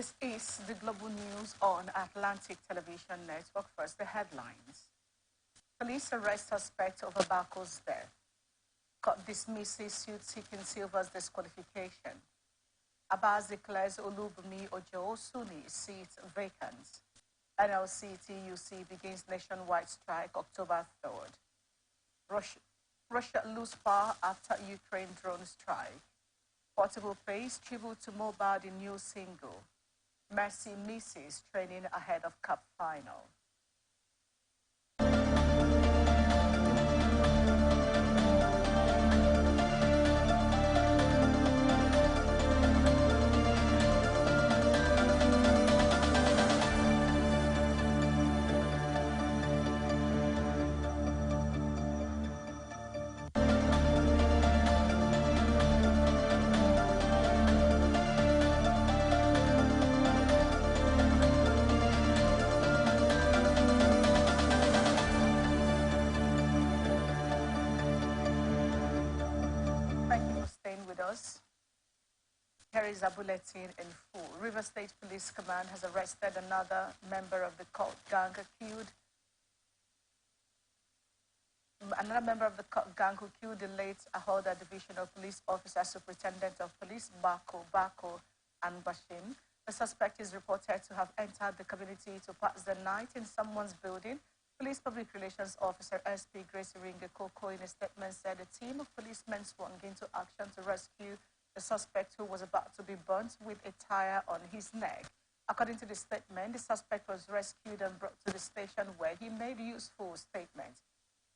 This is the Global News on Atlantic Television Network. First, the headlines. Police arrest suspect of Abako's death. Court dismisses suit seeking Silva's disqualification. Abbas declares Olubumi Ojo Suni seat vacant. NLC-TUC begins nationwide strike October 3rd. Russia lose power after Ukraine drone strike. Portable pays tribute to Mohbad in new single. Mercy misses training ahead of Cup final. Here is a bulletin in full. River State Police Command has arrested another member of the cult gang who killed the late Ahoda Divisional Police Officer Superintendent of Police Bako and Bashim. The suspect is reported to have entered the community to pass the night in someone's building. Police Public Relations Officer SP Grace Ringe Koko in a statement said a team of policemen swung into action to rescue the suspect, who was about to be burnt with a tire on his neck. According to the statement, the suspect was rescued and brought to the station where he made useful statements.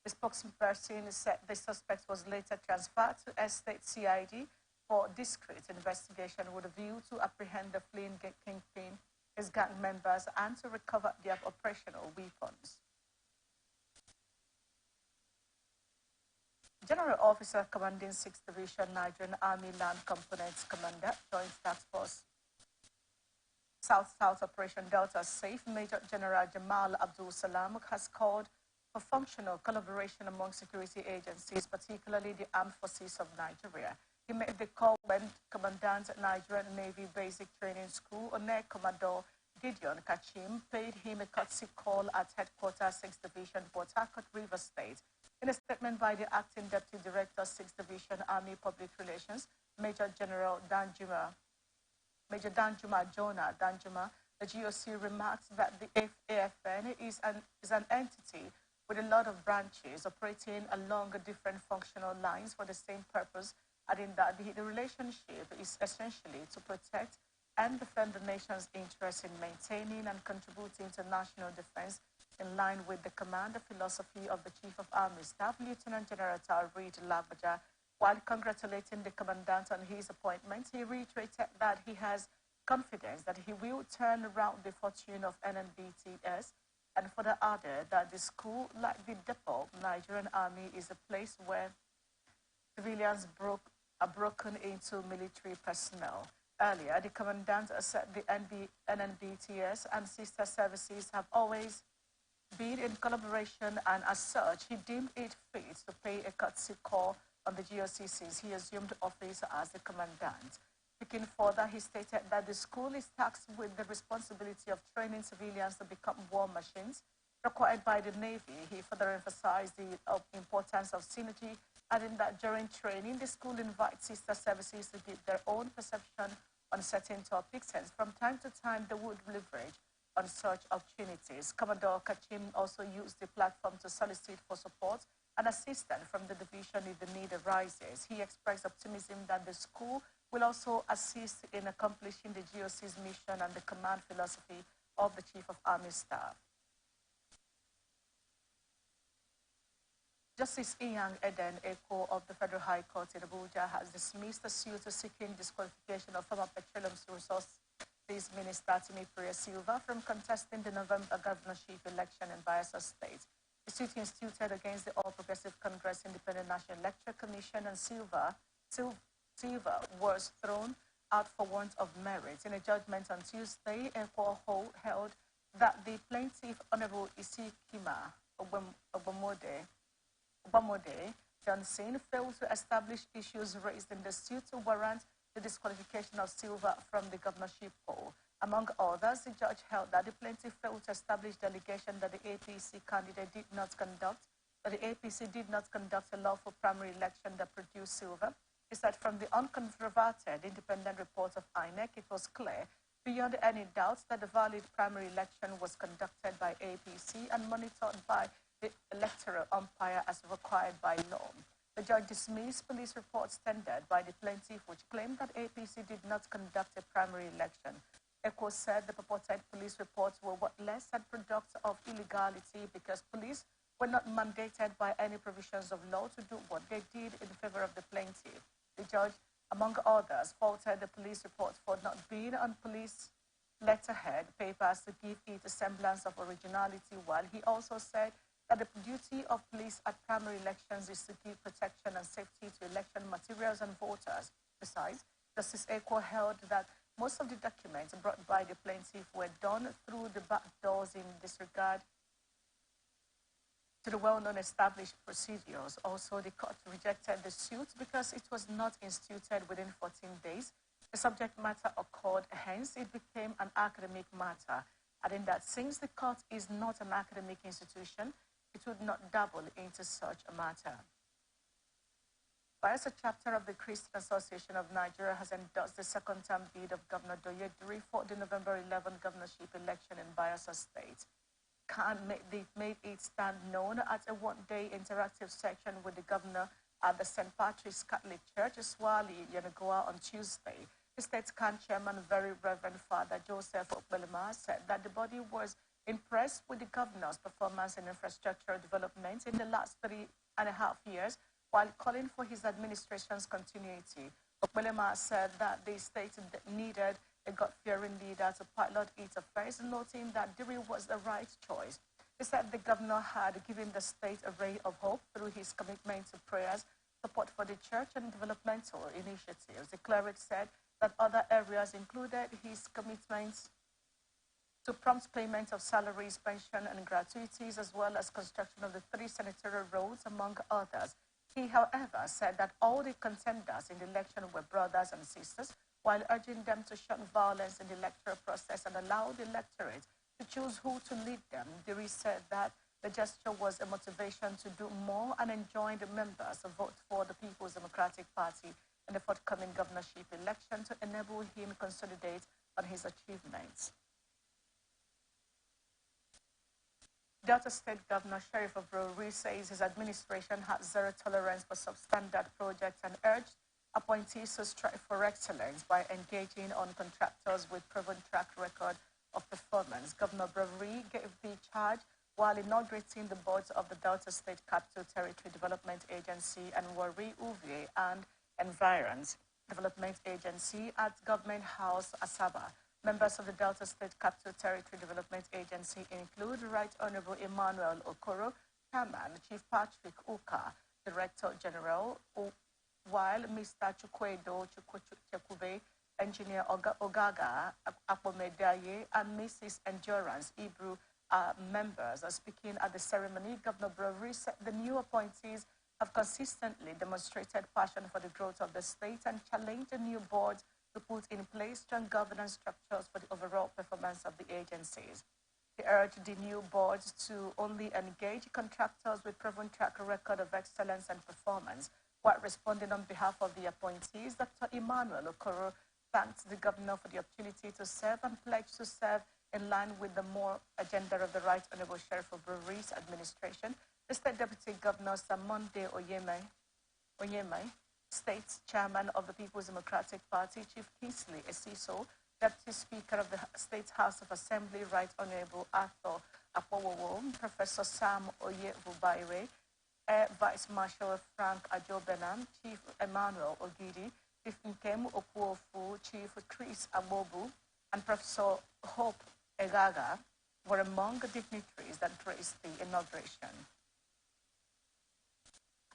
The spokesperson said the suspect was later transferred to Estate CID for discreet investigation with a view to apprehend the fleeing kingpin, his gang members, and to recover their operational weapons. General Officer Commanding 6th Division Nigerian Army Land Components Commander, Joint Task Force South Operation Delta Safe, Major General Jamal Abdul Salam has called for functional collaboration among security agencies, particularly the Armed Forces of Nigeria. He made the call when Commandant Nigerian Navy Basic Training School, Air Commodore Gideon Kachim, paid him a courtesy call at Headquarters 6th Division, Port Harcourt, River State. In a statement by the Acting Deputy Director, 6th Division Army Public Relations, Major General Jonah Danjuma, the GOC remarks that the AFN is an entity with a lot of branches operating along different functional lines for the same purpose, adding that the relationship is essentially to protect and defend the nation's interests in maintaining and contributing to national defense in line with the commander philosophy of the Chief of Army Staff, Lieutenant General Taoreed Lagbaja. While congratulating the commandant on his appointment, he reiterated that he has confidence that he will turn around the fortune of NNBTS, and further added that the school, like the depot, Nigerian Army, is a place where civilians are broken into military personnel. Earlier, the commandant said the NNBTS and sister services have always been in collaboration, and as such, he deemed it fit to pay a courtesy call on the GOC since he assumed office as the commandant. Speaking further, he stated that the school is tasked with the responsibility of training civilians to become war machines required by the Navy. He further emphasized the importance of synergy, adding that during training, the school invites sister services to give their own perception on certain topics, and from time to time, they would leverage on such opportunities. Commodore Kachim also used the platform to solicit for support and assistance from the division if the need arises. He expressed optimism that the school will also assist in accomplishing the GOC's mission and the command philosophy of the Chief of Army Staff. Justice Inyang Eden Eko of the Federal High Court in Abuja has dismissed the suit seeking disqualification of former Petroleum Resources Minister Timothy Silva from contesting the November governorship election in Bayelsa State. The suit instituted against the All Progressive Congress Independent National Electoral Commission and Silva was thrown out for want of merit. In a judgment on Tuesday, Eko held that the plaintiff, Honorable Isikima Obamode Johnson, failed to establish issues raised in the suit to warrant the disqualification of Silva from the governorship poll. Among others, the judge held that the plaintiff failed to establish the allegation that the APC candidate did not conduct, that the APC did not conduct a lawful primary election that produced silver. He said from the uncontroverted independent report of INEC, it was clear beyond any doubt that the valid primary election was conducted by APC and monitored by the electoral umpire as required by law. The judge dismissed police reports tendered by the plaintiff, which claimed that APC did not conduct a primary election. ECHO said the purported police reports were what less than products of illegality because police were not mandated by any provisions of law to do what they did in favor of the plaintiff. The judge, among others, faulted the police reports for not being on police letterhead papers to give it a semblance of originality, while he also said that the duty of police at primary elections is to give protection and safety to election materials and voters. Besides, Justice Ekwo held that most of the documents brought by the plaintiff were done through the back doors in disregard to the well-known established procedures. Also, the court rejected the suit because it was not instituted within 14 days. The subject matter occurred, hence it became an academic matter, adding that since the court is not an academic institution, it would not dabble into such a matter. Bayelsa chapter of the Christian Association of Nigeria has endorsed the second-term bid of Governor Doyediri for the November 11 governorship election in Bayelsa State. Khan made it stand known at a one-day interactive session with the governor at the St. Patrick's Catholic Church, Swali, Yenagoa, on Tuesday. The state Khan chairman, Very Reverend Father Joseph Okbelema, said that the body was impressed with the governor's performance in infrastructure development in the last 3.5 years, while calling for his administration's continuity. Okbelema said that the state needed a God-fearing leader to pilot its affairs, noting that Diri was the right choice. He said the governor had given the state a ray of hope through his commitment to prayers, support for the church, and developmental initiatives. The cleric said that other areas included his commitments to prompt payment of salaries, pension, and gratuities, as well as construction of the 3 sanitary roads, among others. He, however, said that all the contenders in the election were brothers and sisters, while urging them to shun violence in the electoral process and allow the electorate to choose who to lead them. Diri said that the gesture was a motivation to do more and enjoin the members to vote for the People's Democratic Party in the forthcoming governorship election to enable him to consolidate on his achievements. Delta State Governor Sheriff of Rori says his administration has zero tolerance for substandard projects and urged appointees to strive for excellence by engaging on contractors with proven track record of performance. Governor Brewery gave the charge while inaugurating the boards of the Delta State Capital Territory Development Agency and Wari Uvie and Environs Development Agency at Government House, Asaba. Members of the Delta State Capital Territory Development Agency include Right Honorable Emmanuel Okoro, Chairman, Chief Patrick Uka, Director General, while Mr. Chukwedo Chukube, Engineer Ogaga Akpomedaye, and Mrs. Endurance Ibru are members. Speaking at the ceremony, Governor Brewery said the new appointees have consistently demonstrated passion for the growth of the state and challenged the new board to put in place strong governance structures for the overall performance of the agencies. He urged the new boards to only engage contractors with proven track record of excellence and performance. While responding on behalf of the appointees, Dr. Emmanuel Okoro thanked the governor for the opportunity to serve and pledged to serve in line with the more agenda of the Right Honorable Sheriff of Brewery's administration. The State Deputy Governor Samonde Onyeme, State Chairman of the People's Democratic Party, Chief Kingsley Esiso, Deputy Speaker of the State House of Assembly, Right Honorable Arthur Akpowowo, Professor Sam Oyevubaire, Air Vice Marshal Frank Ajobenam, Chief Emmanuel Ogidi, Chief Nkem Okuofu, Chief Chris Abobu, and Professor Hope Egaga were among the dignitaries that graced the inauguration.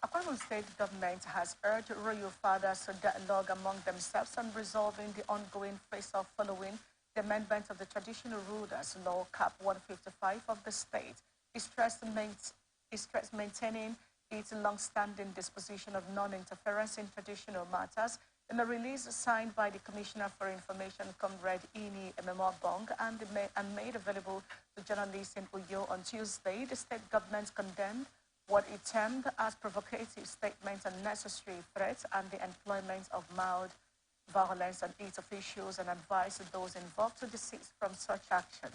Akwa Ibom State government has urged royal fathers to dialogue among themselves on resolving the ongoing face-off following the amendment of the Traditional Rulers Law Cap 155 of the state. It stressed maintaining its long-standing disposition of non-interference in traditional matters. In a release signed by the Commissioner for Information, Comrade Ini Ememobong, and made available to journalists in Uyo on Tuesday, the state government condemned what it termed as provocative statements and necessary threats and the employment of mild violence on its officials and advised those involved to desist from such action.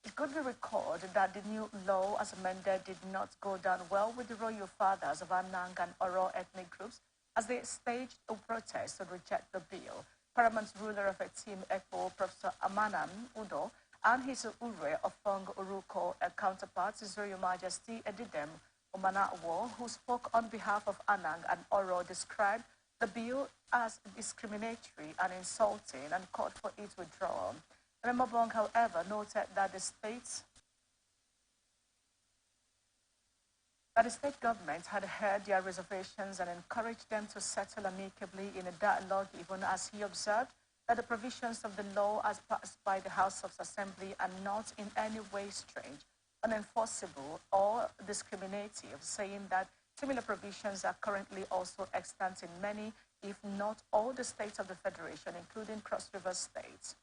It could be recalled that the new law as amended did not go down well with the royal fathers of Anang and Oro ethnic groups as they staged a protest to reject the bill. Paramount ruler of Team Echo, Professor Amanan Udo, and his Ure of Fong Uruko counterparts, His Royal Majesty Edidem Omanawo, who spoke on behalf of Anang and Oro, described the bill as discriminatory and insulting and called for its withdrawal. Remabong, however, noted that the state government had heard their reservations and encouraged them to settle amicably in a dialogue, even as he observed that the provisions of the law as passed by the House of Assembly are not in any way strange, unenforceable, or discriminative, saying that similar provisions are currently also extant in many, if not all, the states of the Federation, including Cross River states.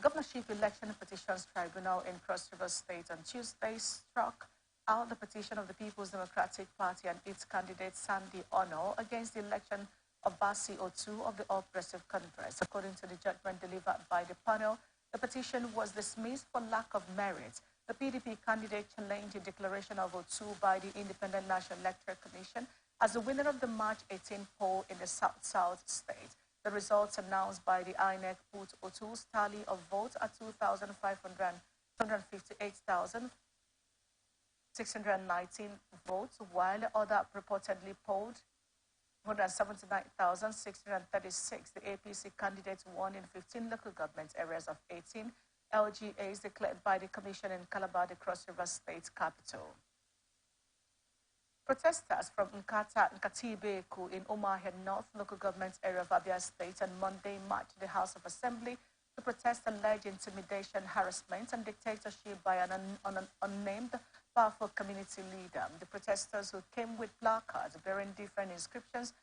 Governorship Election Petitions Tribunal in Cross River State on Tuesday struck out the petition of the People's Democratic Party and its candidate Sandy Ono against the election of Basi Otu of the All Progressive Congress. According to the judgment delivered by the panel, the petition was dismissed for lack of merit. The PDP candidate challenged the declaration of Otu by the Independent National Electoral Commission as the winner of the March 18 poll in the South-South state. The results announced by the INEC put Otu's tally of votes at 258,619 votes, while the other reportedly polled 179,636. The APC candidates won in 15 local government areas of 18 LGAs declared by the Commission in Calabar, the Cross River State capital. Protesters from Nkatibeku in Umuahia North local government area of Abia State on Monday marched the House of Assembly to protest alleged intimidation, harassment, and dictatorship by an unnamed powerful community leader. The protesters, who came with placards bearing different inscriptions,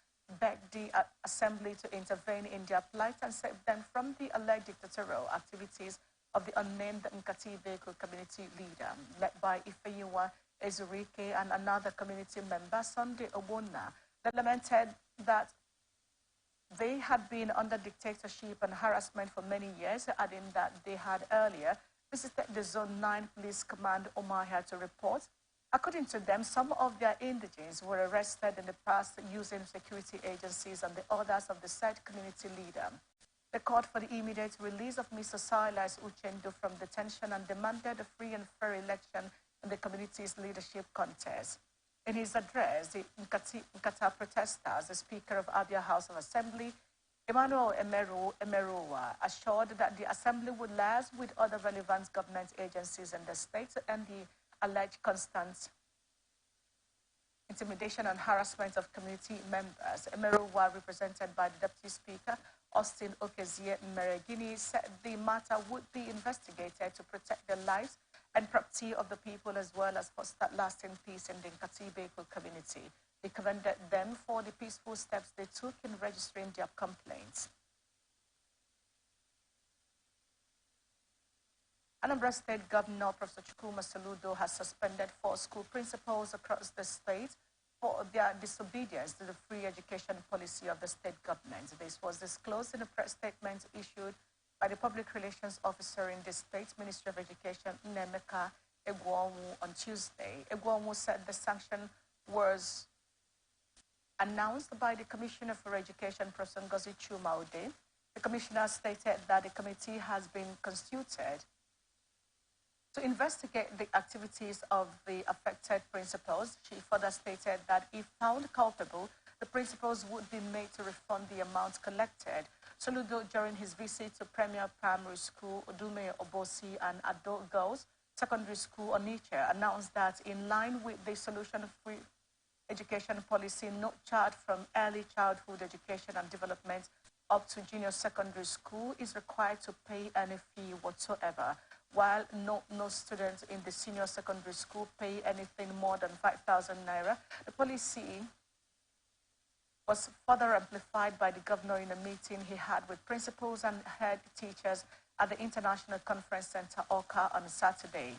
begged the Assembly to intervene in their plight and save them from the alleged dictatorial activities of the unnamed Nkatibeku community leader, led by Ifeyiwa Ezurike and another community member, Sunday Obona. They lamented that they had been under dictatorship and harassment for many years, adding that they had earlier visited the Zone 9 Police Command Umuahia to report. According to them, some of their indigents were arrested in the past using security agencies and the orders of the said community leader. They called for the immediate release of Mr. Silas Uchendu from detention and demanded a free and fair election in the community's leadership contest. In his address, the Nkata protesters, the Speaker of Abia House of Assembly, Emmanuel Emeruwa, assured that the Assembly would liaise with other relevant government agencies in the state to end the alleged constant intimidation and harassment of community members. Emeruwa, represented by the Deputy Speaker, Austin Okezie Meregini, said the matter would be investigated to protect the lives and property of the people, as well as foster lasting peace in the Nkatibeku community. He commended them for the peaceful steps they took in registering their complaints. Anambra State Governor Professor Chukuma Saludo has suspended 4 school principals across the state for their disobedience to the free education policy of the state government. This was disclosed in a press statement issued by the Public Relations Officer in the State Ministry of Education, Nemeka Egwonwu, on Tuesday. Egwonwu said the sanction was announced by the Commissioner for Education, Professor Ngozi Chumaude. The Commissioner stated that the committee has been constituted to investigate the activities of the affected principals. She further stated that if found culpable, the principals would be made to refund the amounts collected. Soludo, during his visit to Premier Primary School, Odume Obosi, and Adult Girls Secondary School, Onitsha, announced that in line with the solution-free education policy, no child from early childhood education and development up to junior secondary school is required to pay any fee whatsoever, while no student in the senior secondary school pay anything more than 5,000 naira. The policy was further amplified by the governor in a meeting he had with principals and head teachers at the International Conference Center, Oka, on Saturday.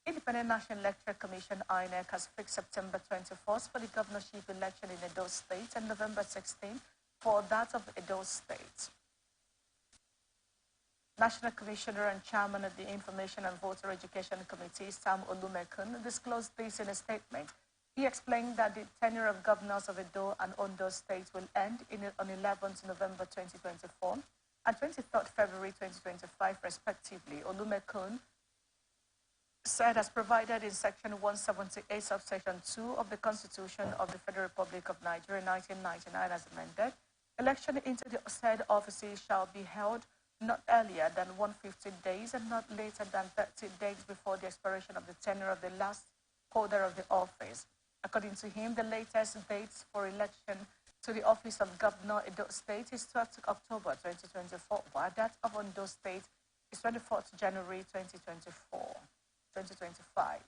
Independent National Electoral Commission, INEC, has fixed September 24th for the governorship election in Edo State and November 16th for that of Edo State. National Commissioner and Chairman of the Information and Voter Education Committee, Sam Olumekun, disclosed this in a statement. He explained that the tenure of governors of Edo and Ondo states will end on 11th November 2024 and 23rd February 2025, respectively. Olumekun said, as provided in Section 178, subsection 2 of the Constitution of the Federal Republic of Nigeria, 1999, as amended, election into the said offices shall be held not earlier than 150 days and not later than 30 days before the expiration of the tenure of the last holder of the office. According to him, the latest dates for election to the office of Governor Edo State is 12th October 2024, while that of Ondo State is 24th January 2025.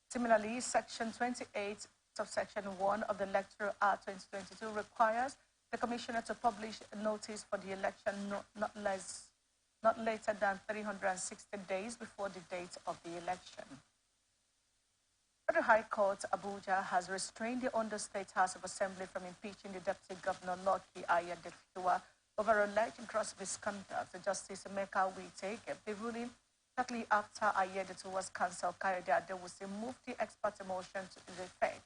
Similarly, Section 28, subsection 1 of the Electoral Act 2022 requires the Commissioner to publish a notice for the election not later than 360 days before the date of the election. The High Court, Abuja, has restrained the Ondo State House of Assembly from impeaching the Deputy Governor Lucky Aiyedatiwa over alleged gross misconduct. Justice Emeka Wite gave the ruling shortly after Aiyedatiwa's counsel, Kayode Adewusi, moved the ex parte motion to the effect.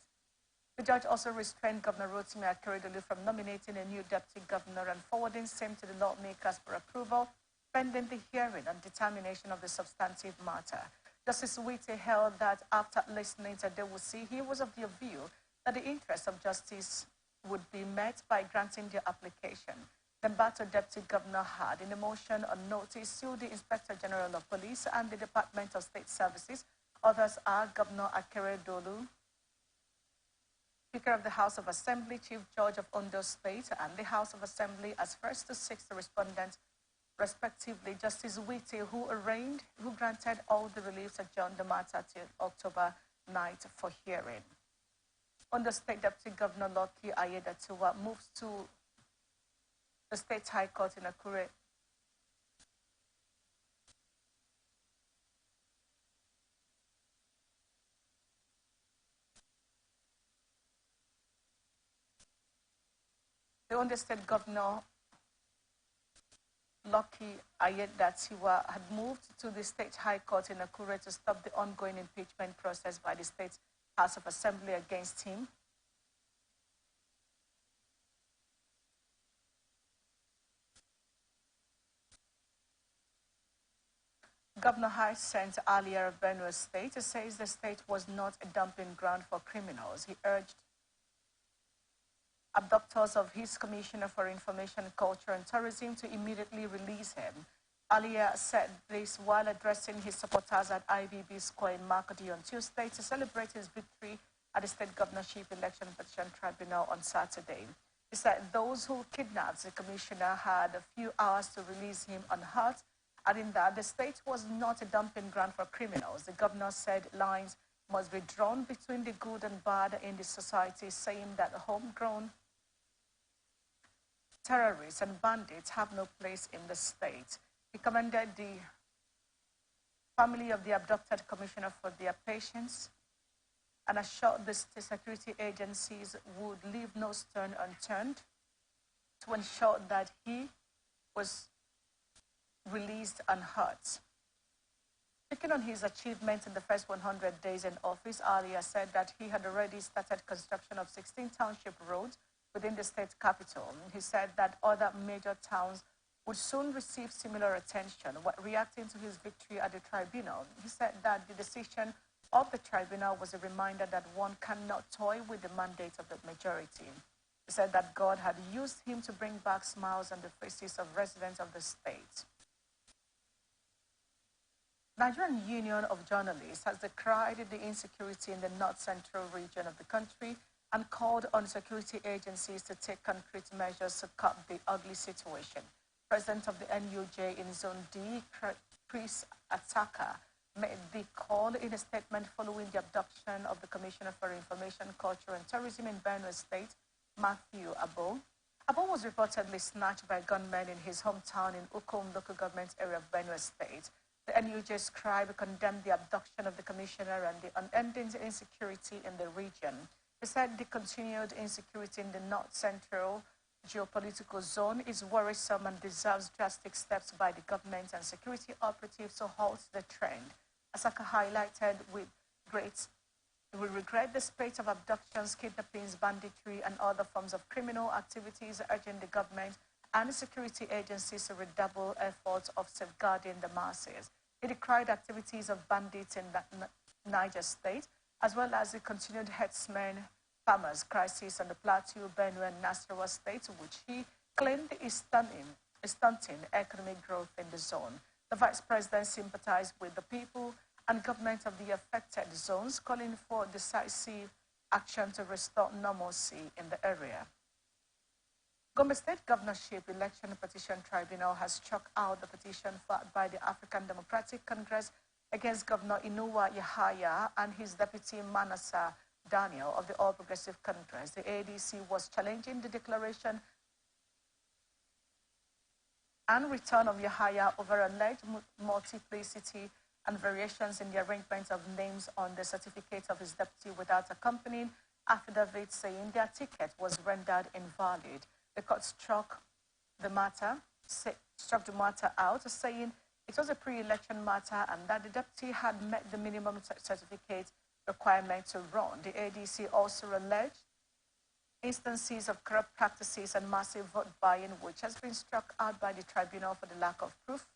The judge also restrained Governor Rotimi Akeredolu from nominating a new deputy governor and forwarding same to the lawmakers for approval, pending the hearing and determination of the substantive matter. Justice Wite held that after listening to Adewusi, he was of the view that the interests of justice would be met by granting the application. The Mbato Deputy Governor had, in a motion on notice, sued the Inspector General of Police and the Department of State Services. Others are Governor Akeredolu, Speaker of the House of Assembly, Chief Judge of Ondo State, and the House of Assembly as first to sixth respondents, respectively. Justice Wite, who granted all the reliefs, adjourned the matter till October 9th for hearing. Ondo State Deputy Governor Lucky Aiyedatiwa moves to the State High Court in Akure. The Ondo State Governor Lucky Aiyedatiwa had moved to the State High Court in Akure to stop the ongoing impeachment process by the State House of Assembly against him. Governor Hyde sent earlier of Benue State says the state was not a dumping ground for criminals. He urged abductors of his Commissioner for Information, Culture and Tourism to immediately release him. Alia said this while addressing his supporters at IBB Square in Makodi on Tuesday to celebrate his victory at the State Governorship Election Petition Tribunal on Saturday. He said those who kidnapped the Commissioner had a few hours to release him unhurt, adding that the state was not a dumping ground for criminals. The governor said lines must be drawn between the good and bad in the society, saying that homegrown terrorists and bandits have no place in the state. He commended the family of the abducted commissioner for their patience and assured the state security agencies would leave no stone unturned to ensure that he was released unhurt. Speaking on his achievements in the first 100 days in office, Alia said that he had already started construction of 16 township roads within the state capital. He said that other major towns would soon receive similar attention. While reacting to his victory at the tribunal, he said that the decision of the tribunal was a reminder that one cannot toy with the mandate of the majority. He said that God had used him to bring back smiles on the faces of residents of the state. Nigerian Union of Journalists has decried the insecurity in the north-central region of the country and called on security agencies to take concrete measures to curb the ugly situation. President of the NUJ in Zone D, Chris Ataka, made the call in a statement following the abduction of the Commissioner for Information, Culture and Tourism in Benue State, Matthew Abo. Abo was reportedly snatched by gunmen in his hometown in Ukom local government area of Benue State. The NUJ scribe condemned the abduction of the commissioner and the unending insecurity in the region. He said the continued insecurity in the north-central geopolitical zone is worrisome and deserves drastic steps by the government and security operatives to halt the trend. Asaka highlighted we regret the spate of abductions, kidnappings, banditry, and other forms of criminal activities, urging the government and the security agencies to redouble efforts of safeguarding the masses. He decried activities of bandits in Niger State, as well as the continued herdsmen farmers crisis on the Plateau, Benue, and Nasarawa states, which he claimed is stunting economic growth in the zone. The vice president sympathized with the people and government of the affected zones, calling for decisive action to restore normalcy in the area. Gombe State Governorship Election Petition Tribunal has struck out the petition filed by the African Democratic Congress against Governor Inuwa Yahaya and his deputy Manasa Daniel of the All Progressive Congress. The ADC was challenging the declaration and return of Yahaya over alleged multiplicity and variations in the arrangement of names on the certificate of his deputy without accompanying affidavit saying their ticket was rendered invalid. The court struck the matter out, saying it was a pre-election matter and that the deputy had met the minimum certificate requirement to run. The ADC also alleged instances of corrupt practices and massive vote buying, which has been struck out by the tribunal for the lack of proof.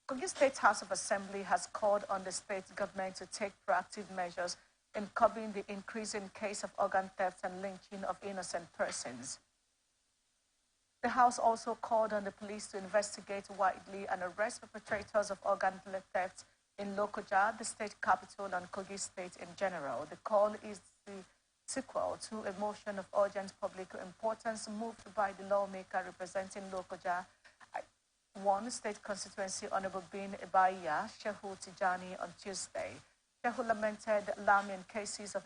Kogi State House of Assembly has called on the state government to take proactive measures in curbing the increasing case of organ theft and lynching of innocent persons. The House also called on the police to investigate widely and arrest perpetrators of organ theft in Lokoja, the state capital, and Kogi State in general. The call is the sequel to a motion of urgent public importance moved by the lawmaker representing Lokoja, one state constituency, Honorable Bin Ibaiya Shehu Tijani, on Tuesday. Shehu lamented alarming cases of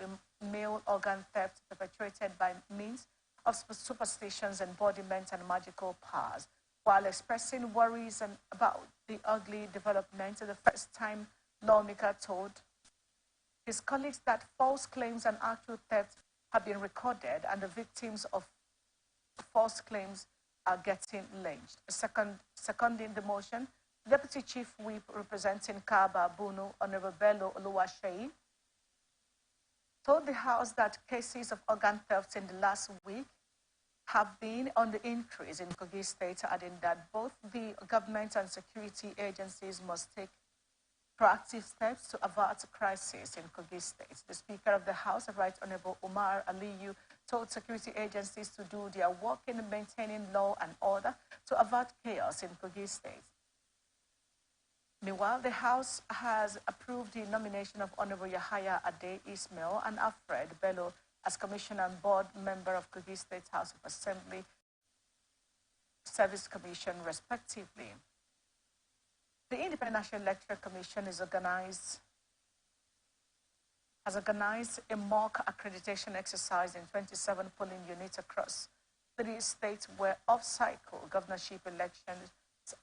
male organ theft perpetrated by means of superstitions, embodiment, and magical powers, while expressing worries about the ugly development. The first time lawmaker told his colleagues that false claims and actual theft have been recorded and the victims of false claims are getting lynched. Seconding the motion, Deputy Chief Whip representing Kaba Bunu, Honorable Bello Oluwaseyi, told the House that cases of organ theft in the last week have been on the increase in Kogi State, adding that both the government and security agencies must take proactive steps to avert crisis in Kogi State. The Speaker of the House, Right Honorable Umar Aliyu, told security agencies to do their work in maintaining law and order to avert chaos in Kogi State. Meanwhile, the House has approved the nomination of Honorable Yahaya Ade Ismail and Alfred Bello as Commissioner and Board Member of Kogi State House of Assembly Service Commission, respectively. The Independent National Electoral Commission has organized a mock accreditation exercise in 27 polling units across 3 states where off-cycle governorship elections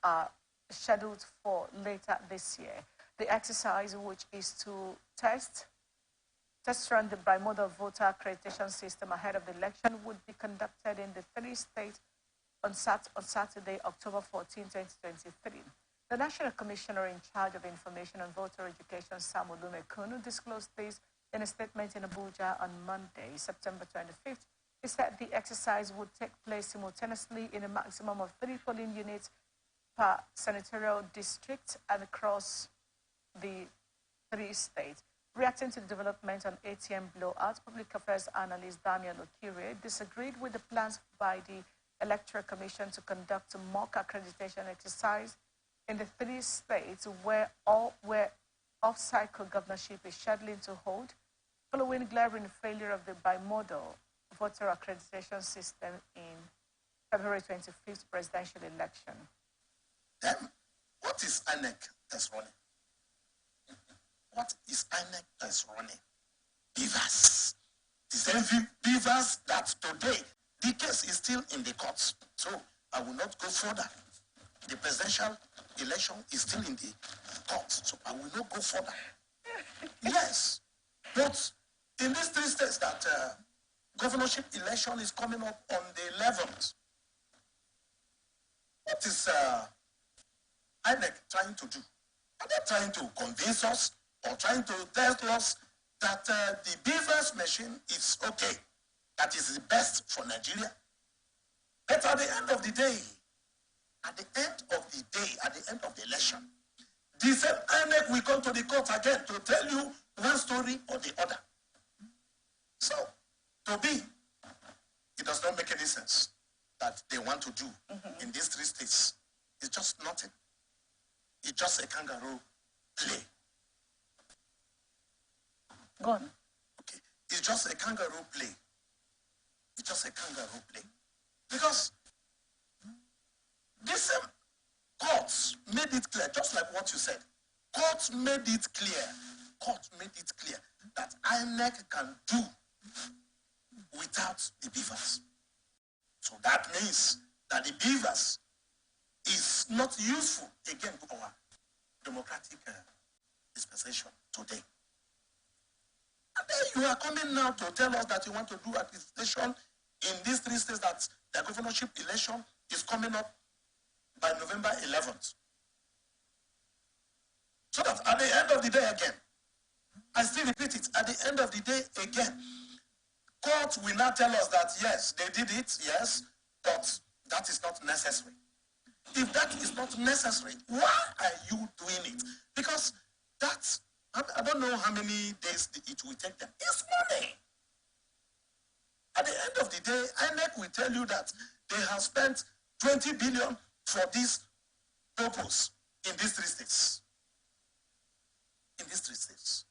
are scheduled for later this year. The exercise, which is to test run the bimodal voter accreditation system ahead of the election, would be conducted in the 3 states on Saturday, October 14, 2023. The National Commissioner in charge of Information and Voter Education, Samuel Lumekunu, disclosed this in a statement in Abuja on Monday, September 25th. He said the exercise would take place simultaneously in a maximum of 3 polling units per senatorial district and across the 3 states. Reacting to the development on ATM blowout, Public Affairs Analyst Daniel Okire disagreed with the plans by the Electoral Commission to conduct a mock accreditation exercise in the 3 states where off-cycle governorship is scheduling to hold, following glaring failure of the bimodal voter accreditation system in February 25th presidential election. Then, what is INEC test running? What is INEC test running? Beavers. The same beavers that today, the case is still in the courts. So I will not go further. The presidential election is still in the courts. So I will not go further. Yes. But in these 3 states that governorship election is coming up on the 11th, what is INEC trying to do? Are they trying to convince us or trying to tell us that the beavers machine is okay, that is the best for Nigeria? But at the end of the day, at the end of the election, the same INEC will come to the court again to tell you one story or the other. So, to me, it does not make any sense that they want to do in these 3 states. It's just nothing. It's just a kangaroo play. Go on. Okay. It's just a kangaroo play. It's just a kangaroo play. Because this courts made it clear, just like what you said. Courts made it clear. Court made it clear that INEC can do without the beavers. So that means that the beavers is not useful again for our democratic dispensation today. And then you are coming now to tell us that you want to do administration in these 3 states, that the governorship election is coming up by November 11th. So that at the end of the day again, I still repeat it, at the end of the day again, court will now tell us that yes, they did it, yes, but that is not necessary. If that is not necessary, why are you doing it? Because that's, I don't know how many days it will take them. It's money. At the end of the day, INEC will tell you that they have spent 20 billion for this purpose in these 3 states. In these 3 states.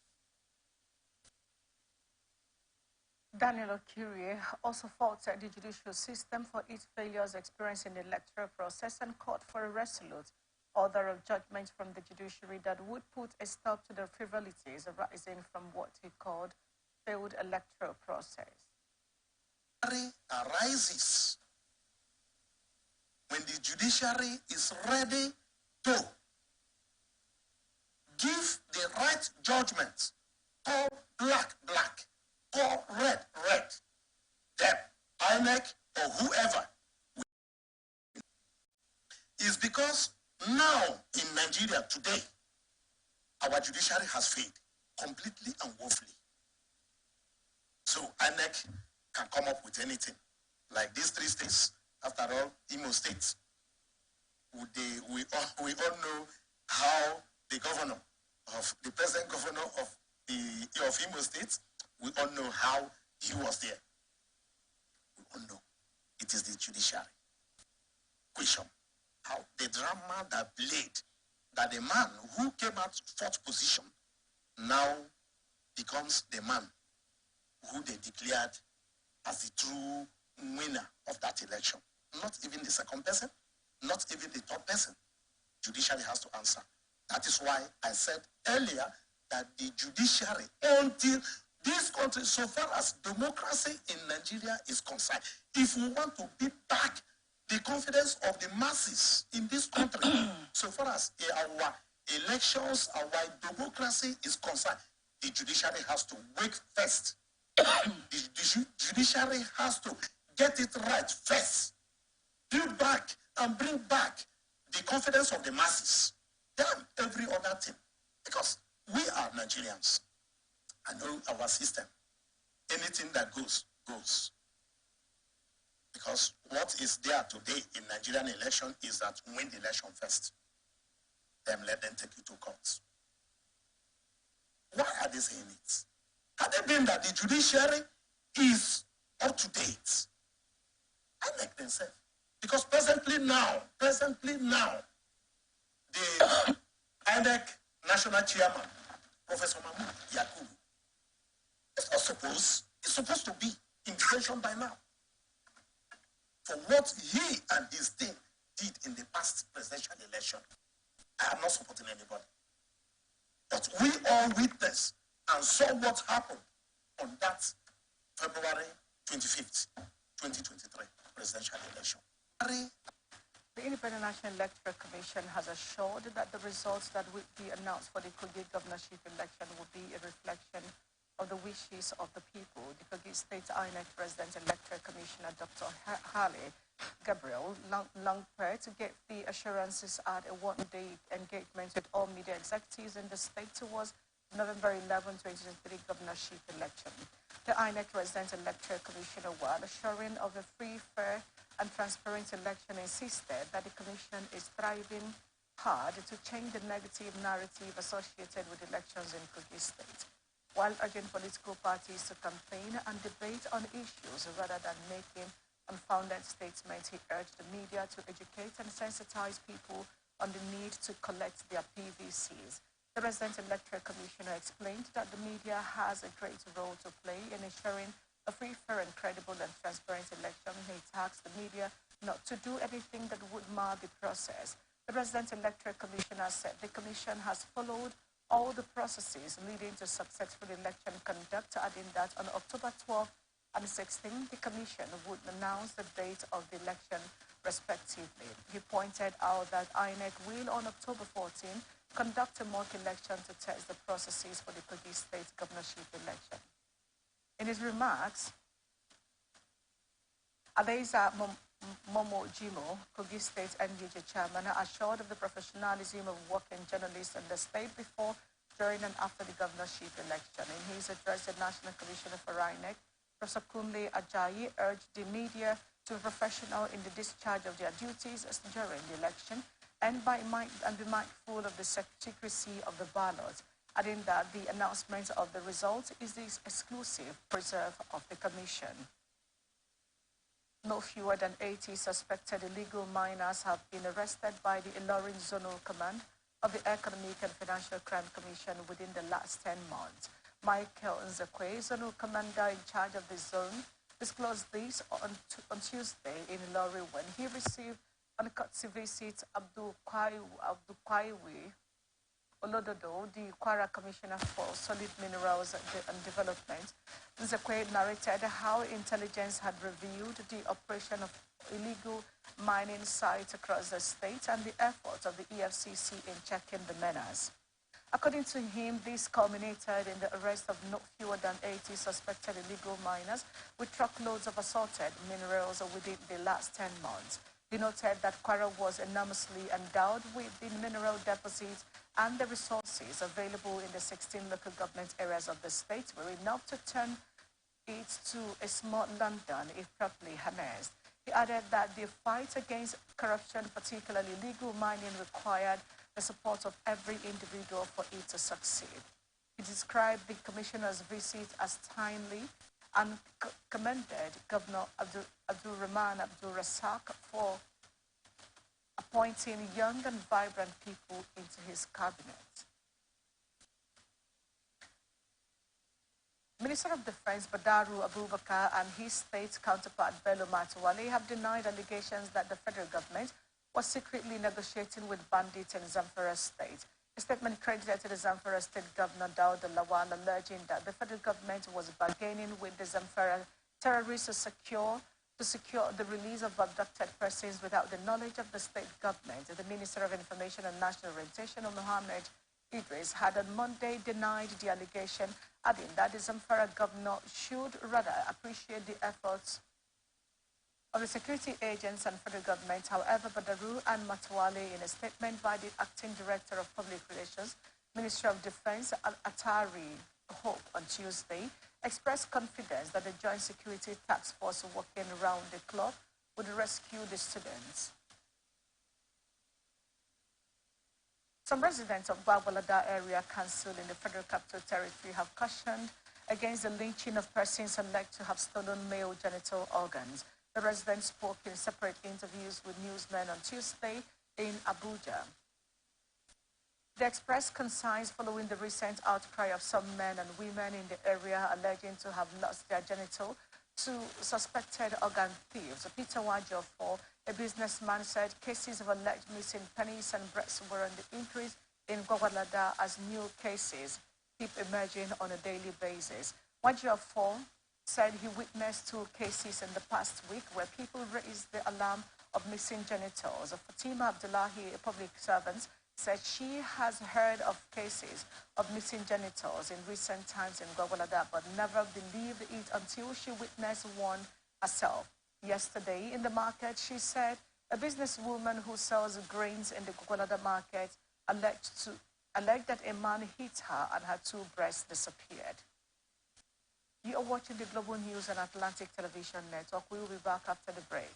Daniel Okirie also faulted the judicial system for its failures experienced in the electoral process and called for a resolute order of judgment from the judiciary that would put a stop to the frivolities arising from what he called failed electoral process. Arises when the judiciary is ready to give the right judgment, call black, black, call red, red, then INEC or whoever is because now in Nigeria today, our judiciary has failed completely and woefully. So INEC can come up with anything. Like these 3 states, after all, Imo State, we all know how the present governor of Imo State, we all know how he was there. We all know. It is the judiciary. Question. How the drama that played, that the man who came out 4th position now becomes the man who they declared as the true winner of that election. Not even the 2nd person, not even the 3rd person. Judiciary has to answer. That is why I said earlier that the judiciary, until this country, so far as democracy in Nigeria is concerned, if we want to beat back the confidence of the masses in this country, so far as our elections, our democracy is concerned, the judiciary has to wake first. The judiciary has to get it right first. Build back and bring back the confidence of the masses. Then every other thing. Because we are Nigerians. I know our system. Anything that goes, goes. Because what is there today in Nigerian election is that win the election first. Then let them take you to court. Why are they saying it? Had it been that the judiciary is up to date, I make themselves. Because presently now, the INEC national chairman, Professor Mahmoud Yakubu, it's supposed to be in detention by now for what he and his team did in the past presidential election. I am not supporting anybody. But we all witnessed and saw what happened on that February 25th, 2023 presidential election. The Independent National Electoral Commission has assured that the results that will be announced for the Kogi governorship election will be a reflection of the wishes of the people. The Kogi State INEC President Electoral Commissioner Dr. Hale Gabriel Langpert gave the assurances at a one-day engagement with all media executives in the state towards November 11, 2023 governorship election. The INEC President Electoral Commissioner, while assuring of a free, fair, and transparent election, insisted that the Commission is striving hard to change the negative narrative associated with elections in Kogi State, while urging political parties to campaign and debate on issues rather than making unfounded statements. He urged the media to educate and sensitize people on the need to collect their PVCs. The Resident Electoral Commissioner explained that the media has a great role to play in ensuring a free, fair, and credible and transparent election. He tasked the media not to do anything that would mar the process. The Resident Electoral Commissioner said the Commission has followed all the processes leading to successful election conduct, adding that on October 12 and 16, the Commission would announce the date of the election respectively. He pointed out that INEC will, on October 14, conduct a mock election to test the processes for the Kogi State governorship election. In his remarks, Adeza Momo Jimo, Kogi State NUJ chairman, assured of the professionalism of working journalists in the state before, during, and after the governorship election. In his address, the National Commissioner for INEC, Professor Kunle Ajayi, urged the media to be professional in the discharge of their duties during the election and be mindful of the secrecy of the ballot, adding that the announcement of the results is the exclusive preserve of the Commission. No fewer than 80 suspected illegal miners have been arrested by the Ilorin Zonal Command of the Economic and Financial Crime Commission within the last 10 months. Michael Nzekwe, Zonal Commander in charge of the zone, disclosed this on Tuesday in Ilorin when he received on a courtesy visit Abdul Kwaiwi Olododo, the Kwara Commissioner for Solid Minerals and Development. Nzekwe narrated how intelligence had revealed the operation of illegal mining sites across the state and the efforts of the EFCC in checking the menace. According to him, this culminated in the arrest of no fewer than 80 suspected illegal miners with truckloads of assorted minerals within the last 10 months. He noted that Kwara was enormously endowed with the mineral deposits and the resources available in the 16 local government areas of the state were enough to turn it to a small London if properly harnessed. He added that the fight against corruption, particularly illegal mining, required the support of every individual for it to succeed. He described the commissioner's visit as timely and commended Governor Abdul Rahman Abdul Rasak for appointing young and vibrant people into his cabinet. Minister of Defense Badaru Abubakar and his state counterpart Bello Matowale have denied allegations that the federal government was secretly negotiating with bandits in Zamfara State. A statement credited to the Zamfara State Governor Daud Lawal alleging that the federal government was bargaining with the Zamfara terrorists to secure the release of abducted persons without the knowledge of the state government. The Minister of Information and National Orientation, Mohammed Idris, had on Monday denied the allegation, adding that the Zamfara governor should rather appreciate the efforts of the security agents and federal government. However, Badaru and Matawale, in a statement by the Acting Director of Public Relations, Ministry of Defense, Atari Hope, on Tuesday, expressed confidence that the Joint Security Task Force working around the clock would rescue the students. Some residents of Babalada Area Council in the Federal Capital Territory have cautioned against the lynching of persons alleged to have stolen male genital organs. The residents spoke in separate interviews with newsmen on Tuesday in Abuja. They expressed concerns following the recent outcry of some men and women in the area alleging to have lost their genital Two suspected organ thieves. Peter Wajofo, a businessman, said cases of alleged missing pennies and breasts were on the increase in Gwagwalada as new cases keep emerging on a daily basis. Wajofo said he witnessed two cases in the past week where people raised the alarm of missing genitals. Fatima Abdullahi, a public servant, said she has heard of cases of missing genitals in recent times in Gwagwalada, but never believed it until she witnessed one herself. Yesterday in the market, she said a businesswoman who sells grains in the Gwagwalada market alleged that a man hit her and her two breasts disappeared. You are watching the Global News and Atlantic Television Network. We will be back after the break.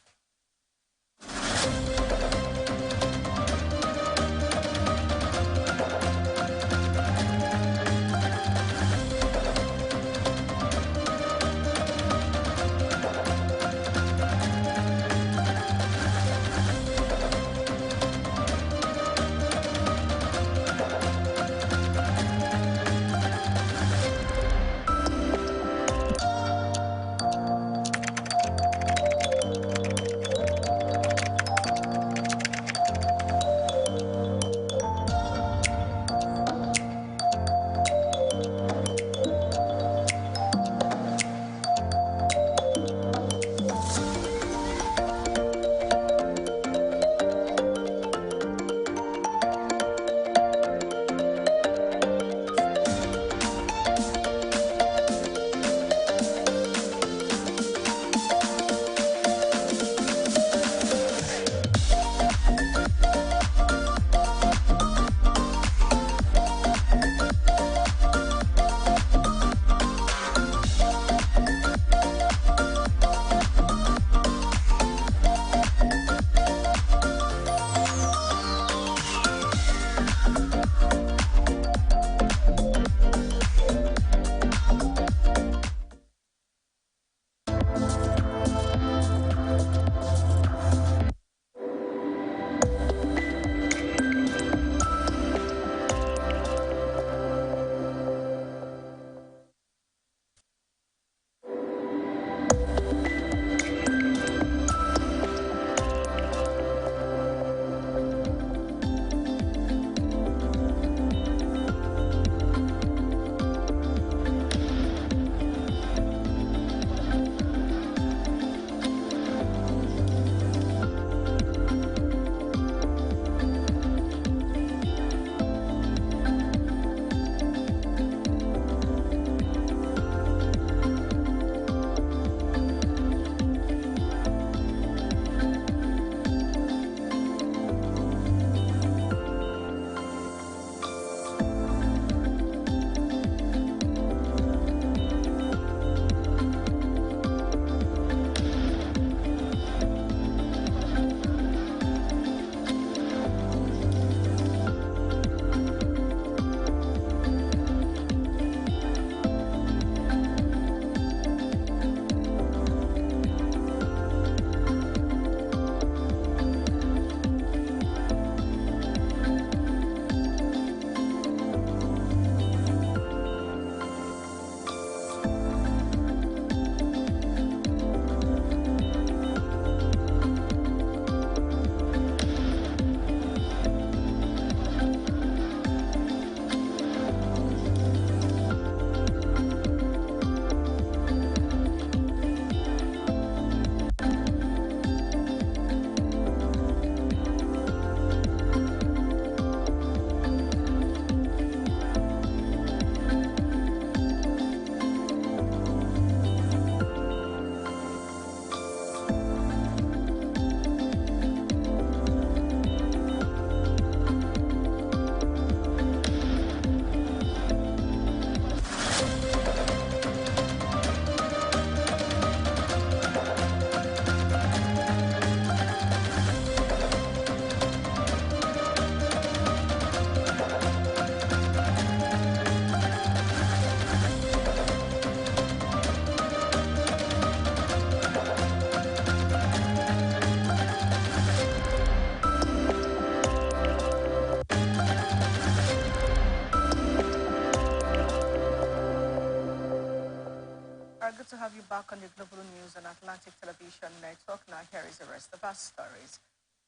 back on the global news on Atlantic Television Network. Now here is the rest of our stories.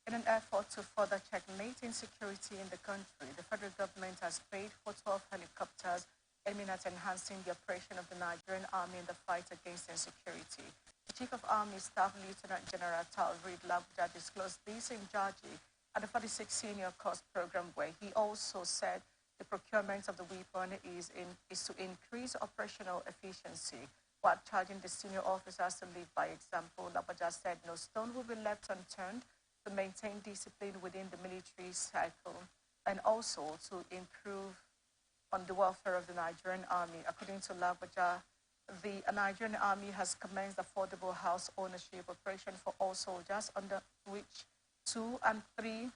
In an effort to further checkmate insecurity in the country, the federal government has paid for 12 helicopters aiming at enhancing the operation of the Nigerian Army in the fight against insecurity. The Chief of Army Staff Lieutenant General Talrid Labuja disclosed this in Jaji at the 46th Senior Course Program, where he also said the procurement of the weapon is to increase operational efficiency while charging the senior officers to lead by example. Labuja said no stone will be left unturned to maintain discipline within the military cycle and also to improve on the welfare of the Nigerian Army. According to Labuja, the Nigerian Army has commenced affordable house ownership operation for all soldiers, under which 2 and 3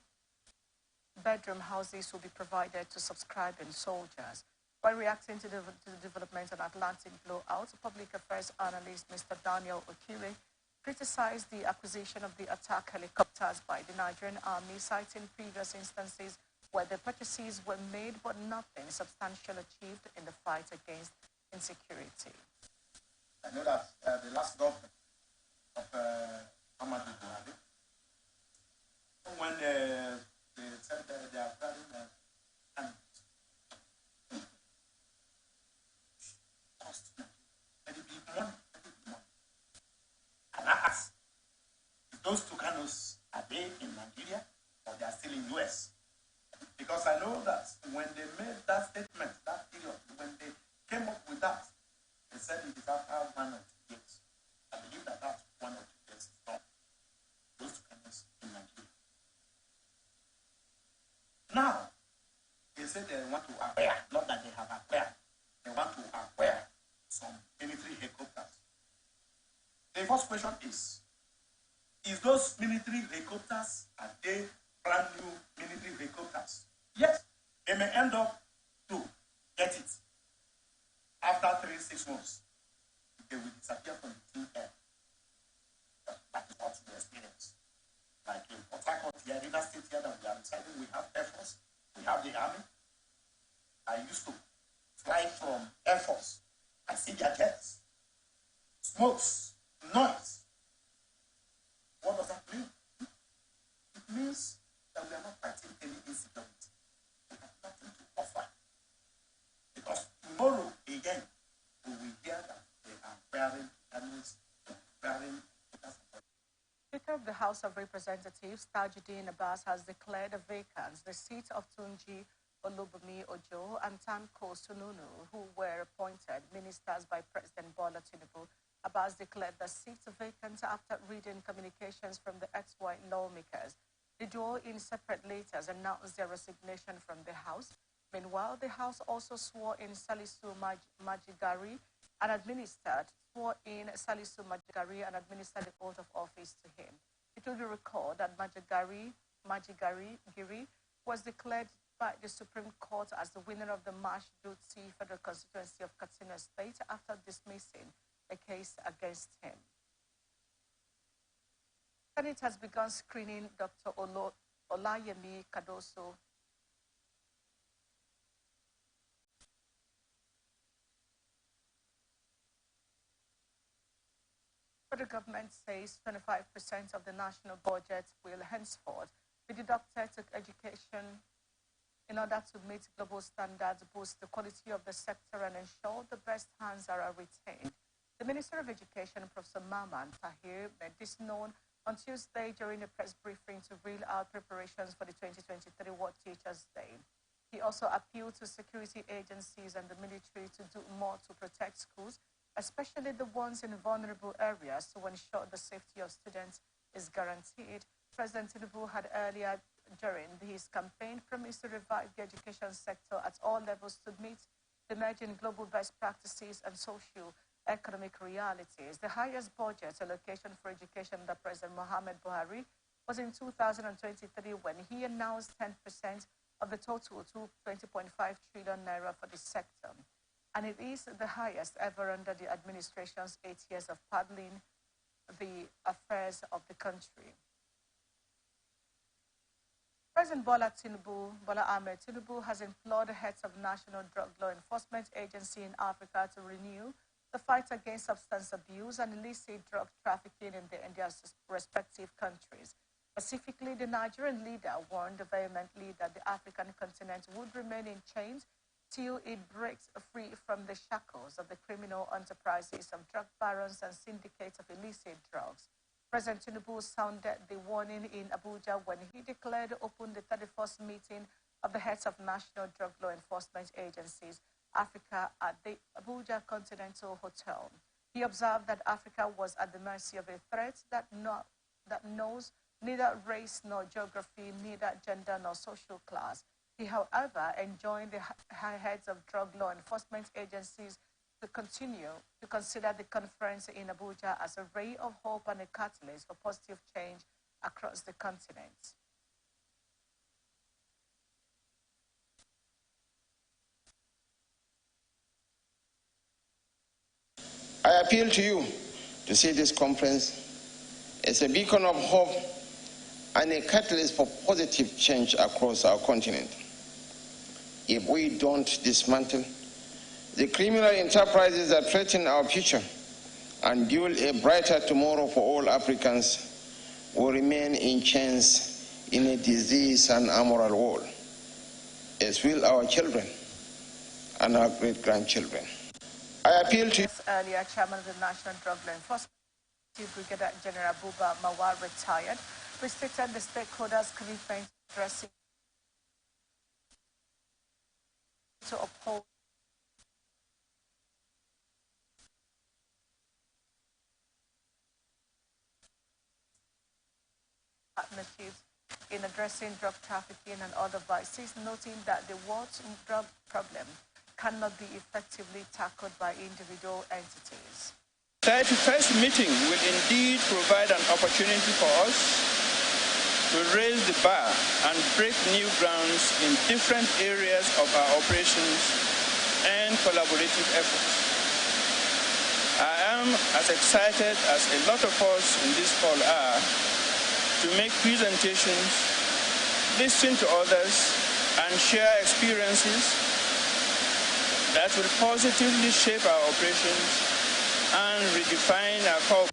bedroom houses will be provided to subscribing soldiers. While reacting to the development on Atlantic blowout, public affairs analyst Mr. Daniel Okire criticized the acquisition of the attack helicopters by the Nigerian Army, citing previous instances where the purchases were made but nothing substantial achieved in the fight against insecurity. I know that the last government of Ahmadu Buhari, when they said that they are planning and cost very big money. And I asked, if those Tucanos, are they in Nigeria or they are still in US? Because I know that when they made that statement, that period, when they came up with that, they said it is after 1 or 2 years. I believe that that's 1 or 2 years from those Tucanos in Nigeria. Now, they say they want to acquire, not that they have acquired, they want to acquire some military helicopters. The first question is those military helicopters, are they brand new military helicopters? Yes, they may end up to get it after 3-6 months. They will disappear from the thin air. That is what we experience. Like in Port Harcourt, here, River State here that we are residing, we have Air Force, we have the Army. I used to fly from Air Force. I see their jets, smokes, noise. What does that mean? It means that we are not fighting any insecurity. We have nothing to offer. Because tomorrow, again, we will hear that they are wearing animals, wearing. Speaker of the House of Representatives, Tajuddin Abbas, has declared vacant the seat of Tunji Olubumi Ojo and Tanko Sununu, who were appointed ministers by President Bola Tinubu. Abbas declared the seat vacant after reading communications from the ex-white lawmakers. The duo, in separate letters, announced their resignation from the House. Meanwhile, the House also swore in Salisu Majigari and administered the oath of office to him. It will be recalled that Majigari Giri was declared by the Supreme Court as the winner of the Marsh Dutsi Federal Constituency of Katsina State after dismissing a case against him. Senate has begun screening Dr. Olayemi Kadoso The government says 25% of the national budget will henceforth be deducted to education in order to meet global standards, boost the quality of the sector, and ensure the best hands are retained. The Minister of Education, Professor Maman Tahir, made this known on Tuesday during a press briefing to reel out preparations for the 2023 World Teachers' Day. He also appealed to security agencies and the military to do more to protect schools, especially the ones in vulnerable areas, to ensure the safety of students is guaranteed. President Tinubu had earlier during his campaign promised to revive the education sector at all levels to meet the emerging global best practices and socio-economic realities. The highest budget allocation for education under President Mohamed Buhari was in 2023 when he announced 10% of the total to 20.5 trillion naira for the sector. And it is the highest ever under the administration's 8 years of paddling the affairs of the country. President Bola Ahmed Tinubu has implored the heads of National Drug Law Enforcement Agency in Africa to renew the fight against substance abuse and illicit drug trafficking in their respective countries. Specifically, the Nigerian leader warned vehemently that the African continent would remain in chains till it breaks free from the shackles of the criminal enterprises of drug barons and syndicates of illicit drugs. President Tinubu sounded the warning in Abuja when he declared open the 31st meeting of the heads of national drug law enforcement agencies, Africa, at the Abuja Continental Hotel. He observed that Africa was at the mercy of a threat that knows neither race nor geography, neither gender nor social class. He, however, enjoined the heads of drug law enforcement agencies to continue to consider the conference in Abuja as a ray of hope and a catalyst for positive change across the continent. I appeal to you to see this conference as a beacon of hope and a catalyst for positive change across our continent. If we don't dismantle the criminal enterprises that threaten our future and build a brighter tomorrow for all Africans, will remain in chains in a disease and immoral world, as will our children and our great-grandchildren. I appeal to you. Earlier, Chairman of the National Drug Law Enforcement, Brigadier General Buba Mawar, retired, restricted the stakeholders' commitment to addressing to uphold partnerships in addressing drug trafficking and other vices, noting that the world's drug problem cannot be effectively tackled by individual entities. The 31st meeting will indeed provide an opportunity for us to raise the bar and break new grounds in different areas of our operations and collaborative efforts. I am as excited as a lot of us in this hall are to make presentations, listen to others, and share experiences that will positively shape our operations and redefine our core.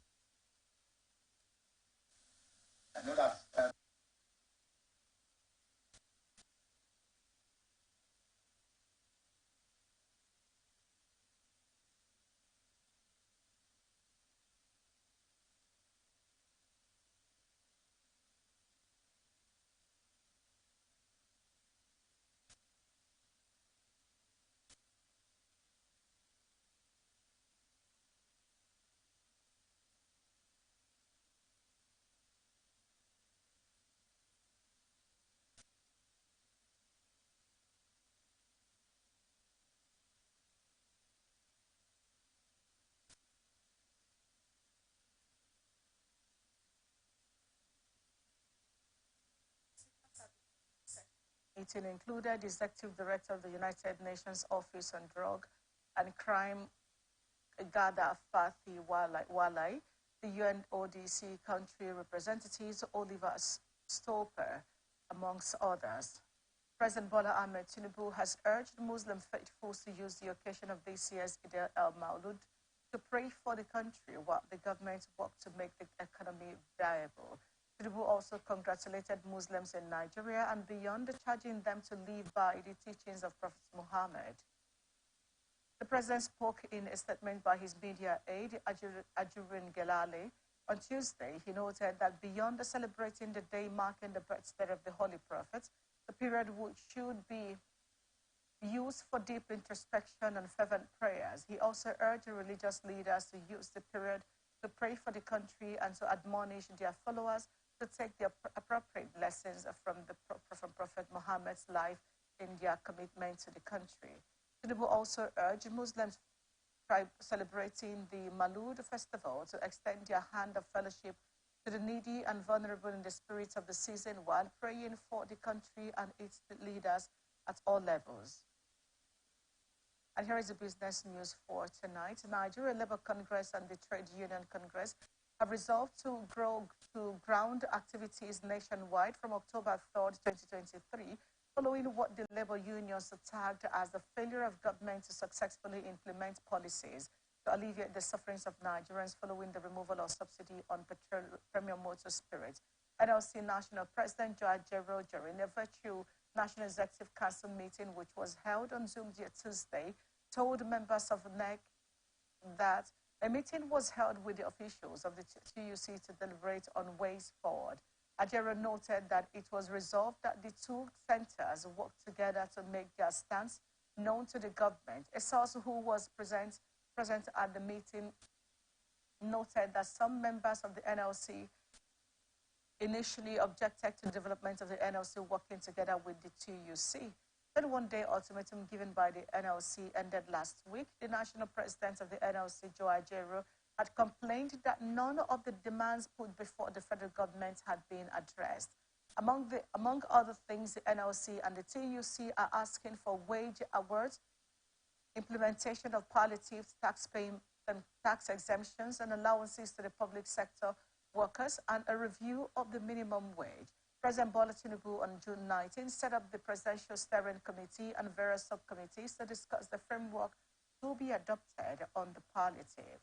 Meeting included the Executive Director of the United Nations Office on Drug and Crime, Gada Fathi Walai, the UNODC country representatives, Oliver Stopper, amongst others. President Bola Ahmed Tinubu has urged Muslim faithfuls to use the occasion of this year's Eid al-Mawlud to pray for the country while the government works to make the economy viable. Tinubu also congratulated Muslims in Nigeria and beyond, charging them to live by the teachings of Prophet Muhammad. The president spoke in a statement by his media aide, Ajurin Gelale. On Tuesday, he noted that beyond celebrating the day marking the birthday of the Holy Prophet, the period should be used for deep introspection and fervent prayers. He also urged religious leaders to use the period to pray for the country and to admonish their followers to take the appropriate lessons from Prophet Muhammad's life in their commitment to the country. Tinubu also urged Muslims celebrating the Maulud festival to extend their hand of fellowship to the needy and vulnerable in the spirit of the season while praying for the country and its leaders at all levels. And here is the business news for tonight. Nigeria Labour Congress and the Trade Union Congress have resolved to ground activities nationwide from October 3rd, 2023, following what the labor unions tagged as the failure of government to successfully implement policies to alleviate the sufferings of Nigerians following the removal of subsidy on petrol premium motor spirits. NLC National President Joe Ajero, during a virtual National Executive Council meeting, which was held on Zoom Tuesday, told members of NEC that a meeting was held with the officials of the TUC to deliberate on ways forward. Ajero noted that it was resolved that the two centers work together to make their stance known to the government. A source who was present at the meeting noted that some members of the NLC initially objected to the development of the NLC working together with the TUC. Then one-day ultimatum given by the NLC ended last week. The national president of the NLC, Joe Ajero, had complained that none of the demands put before the federal government had been addressed. Among other things, the NLC and the TUC are asking for wage awards, implementation of palliative tax payment and tax exemptions and allowances to the public sector workers, and a review of the minimum wage. President Bola Tinubu on June 19 set up the Presidential Steering Committee and various subcommittees to discuss the framework to be adopted on the palliative.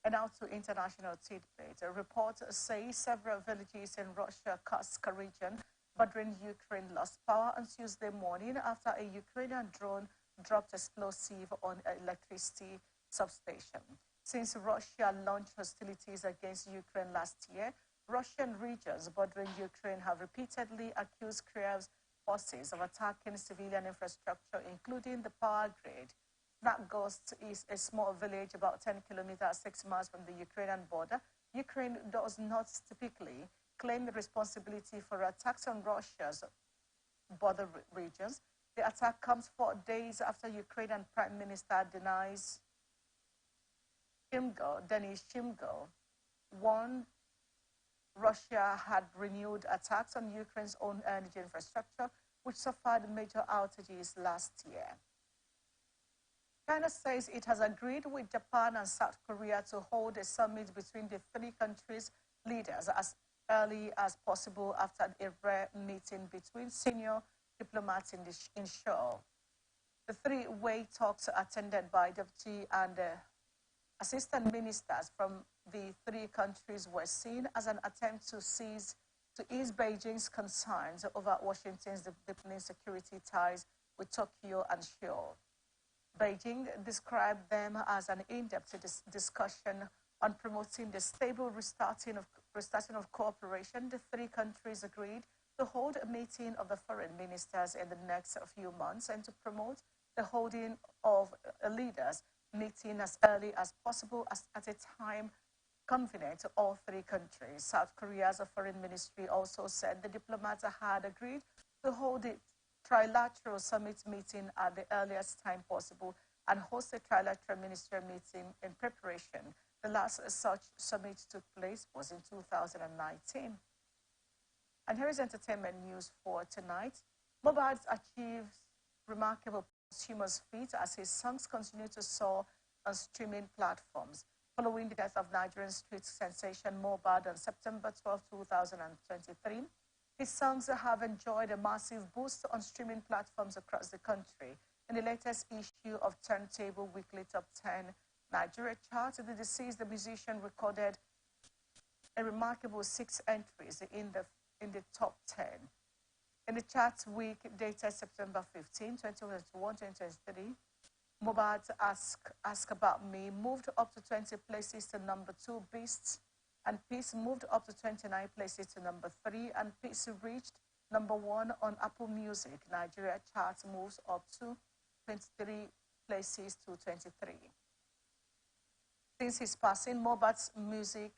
And now to international tidbits. A report says several villages in Russia-Kursk region bordering Ukraine lost power on Tuesday morning after a Ukrainian drone dropped explosive on an electricity substation. Since Russia launched hostilities against Ukraine last year, Russian regions bordering Ukraine have repeatedly accused Kyiv's forces of attacking civilian infrastructure, including the power grid. Snapgost is a small village about 10 kilometers, 6 miles from the Ukrainian border. Ukraine does not typically claim the responsibility for attacks on Russia's border regions. The attack comes 4 days after Ukrainian Prime Minister Denis Shmyhal warned Russia had renewed attacks on Ukraine's own energy infrastructure, which suffered major outages last year. China says it has agreed with Japan and South Korea to hold a summit between the three countries' leaders as early as possible after a rare meeting between senior diplomats in Seoul. The three-way talks attended by deputy and assistant ministers from the three countries were seen as an attempt to ease Beijing's concerns over Washington's deepening security ties with Tokyo and Seoul. Beijing described them as an in-depth discussion on promoting the stable restarting of cooperation. The three countries agreed to hold a meeting of the foreign ministers in the next few months and to promote the holding of a leaders' meeting as early as possible at a time convenient to all three countries. South Korea's foreign ministry also said the diplomats had agreed to hold the trilateral summit meeting at the earliest time possible and host a trilateral ministerial meeting in preparation. The last such summit took place was in 2019. And here is entertainment news for tonight. Mohbad achieves remarkable posthumous feat as his songs continue to soar on streaming platforms. Following the death of Nigerian street sensation Mohbad on September 12, 2023, his songs have enjoyed a massive boost on streaming platforms across the country. In the latest issue of Turntable Weekly Top 10 Nigeria chart, the deceased musician recorded a remarkable 6 entries in the top 10. In the chart week dated September 15, 2021-2023, Mohbad's Ask About Me moved up to 20 places to number 2, Beasts and Peace moved up to 29 places to number 3, and Peace reached number 1 on Apple Music. Nigeria chart moves up to 23 places to 23. Since his passing, Mohbad's music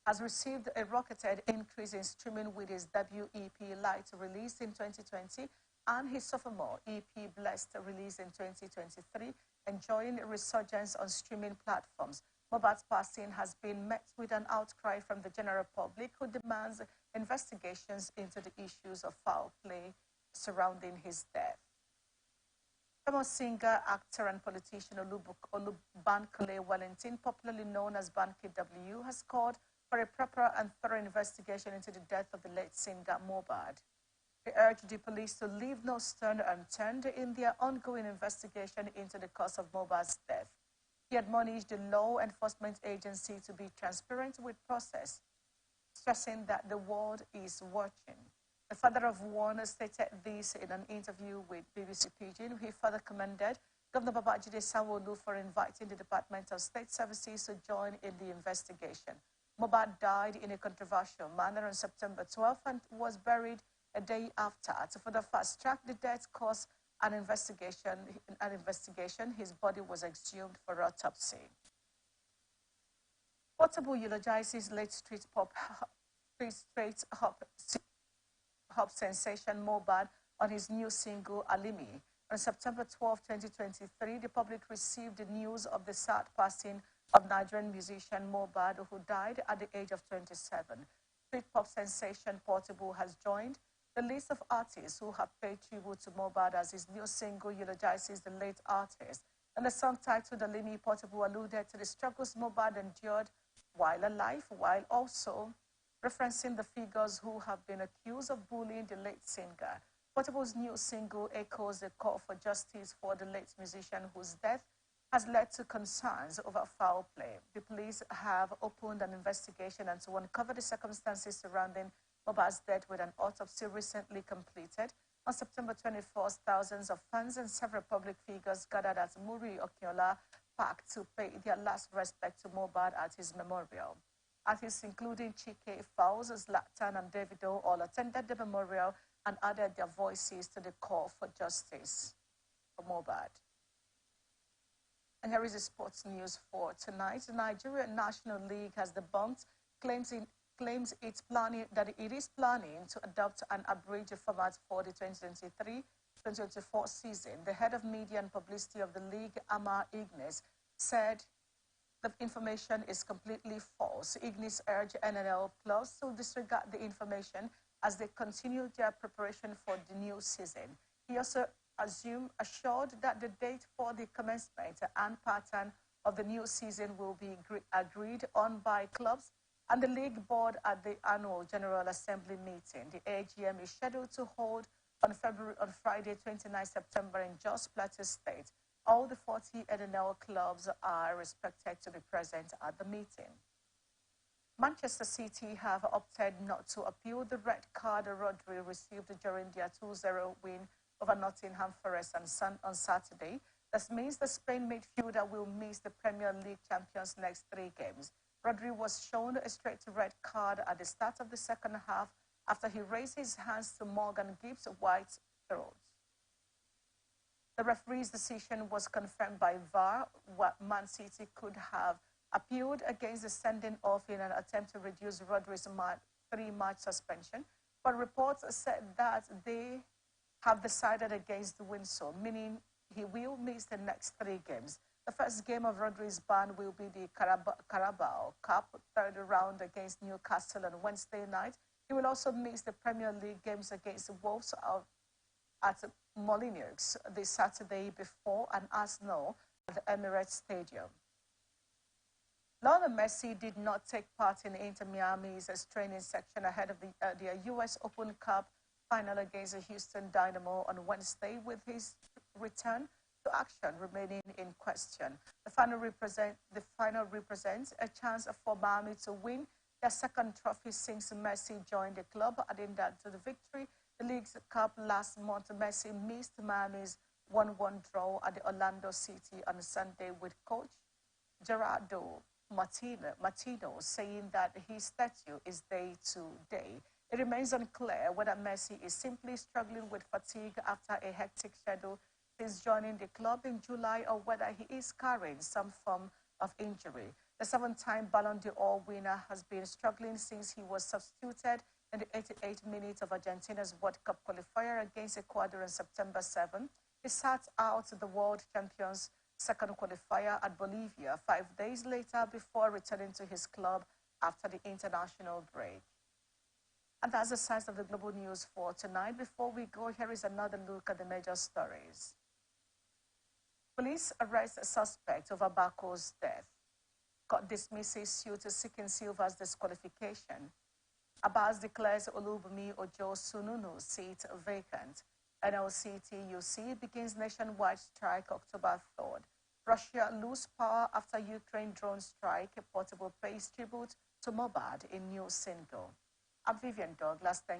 has received a rocketed increase in streaming with his debut EP Light released in 2020 and his sophomore EP Blessed released in 2023, enjoying a resurgence on streaming platforms. Mohbad's passing has been met with an outcry from the general public who demands investigations into the issues of foul play surrounding his death. Famous singer, actor, and politician Olubankole Wellington, popularly known as Banky W, has called for a proper and thorough investigation into the death of the late singer Mohbad. He urged the police to leave no stone unturned in their ongoing investigation into the cause of Mohbad's death. He admonished the law enforcement agency to be transparent with process, stressing that the world is watching. The father of one stated this in an interview with BBC Pidgin. He further commended Governor Babajide Sanwo-Olu for inviting the Department of State Services to join in the investigation. Mohbad died in a controversial manner on September 12th and was buried a day after. To further fast-track the death cause an investigation, his body was exhumed for autopsy. Portable eulogizes late street hop sensation Mohbad on his new single Alimi. On September 12, 2023, the public received the news of the sad passing of Nigerian musician Mohbad, who died at the age of 27. Street pop sensation Portable has joined the list of artists who have paid tribute to Mohbad as his new single eulogizes the late artist. And the song titled Alimi, Portable alluded to the struggles Mohbad endured while alive, while also referencing the figures who have been accused of bullying the late singer. Portable's new single echoes the call for justice for the late musician whose death has led to concerns over foul play. The police have opened an investigation and to uncover the circumstances surrounding Mohbad's death with an autopsy recently completed. On September 24th, thousands of fans and several public figures gathered at Muri Okiola Park to pay their last respect to Mohbad at his memorial. Artists including Chike, Fowles, Zlatan, and Davido all attended the memorial and added their voices to the call for justice for Mohbad. And here is the sports news for tonight. The Nigerian National League has debunked claims it is planning to adopt an abridged format for the 2023-2024 season. The head of media and publicity of the league, Amar Ignis, said the information is completely false. Ignis urged NNL clubs to disregard the information as they continue their preparation for the new season. He also assured that the date for the commencement and pattern of the new season will be agreed on by clubs and the league board at the annual General Assembly meeting. The AGM is scheduled to hold on Friday, 29 September in Jos Plateau State. All the 40 NNL clubs are expected to be present at the meeting. Manchester City have opted not to appeal the red card Rodri received during their 2-0 win over Nottingham Forest on Saturday. This means the Spain midfielder will miss the Premier League champions' next 3 games. Rodri was shown a straight red card at the start of the second half after he raised his hands to Morgan Gibbs White's throat. The referee's decision was confirmed by VAR. Man City could have appealed against the sending off in an attempt to reduce Rodri's 3-match suspension, but reports said that they have decided against doing so, meaning he will miss the next 3 games. The first game of Rodri's ban will be the Carabao Cup third round against Newcastle on Wednesday night. He will also miss the Premier League games against Wolves at Molineux this Saturday before and Arsenal at the Emirates Stadium. Lionel Messi did not take part in Inter Miami's training section ahead of the U.S. Open Cup final against the Houston Dynamo on Wednesday, with his return to action remaining in question. The final represents a chance for Miami to win their second trophy since Messi joined the club, adding that to the victory the League's Cup last month. Messi missed Miami's 1-1 draw at the Orlando City on Sunday, with coach Gerardo Martino saying that his statue is day to day. It remains unclear whether Messi is simply struggling with fatigue after a hectic schedule since joining the club in July, or whether he is carrying some form of injury. The 7-time Ballon d'Or winner has been struggling since he was substituted in the 88th minute of Argentina's World Cup qualifier against Ecuador on September 7. He sat out the world champions' second qualifier at Bolivia 5 days later before returning to his club after the international break. And that's the size of the global news for tonight. Before we go, here is another look at the major stories. Police arrest a suspect over Bako's death. Court dismisses suit seeking Silva's disqualification. Abbas declares Olubunmi Ojo Sununu seat vacant. NLC TUC begins nationwide strike October 3rd. Russia lose power after Ukraine drone strike, a portable pays tribute to Mobad in new single. I'm Vivian Douglas. Thank you.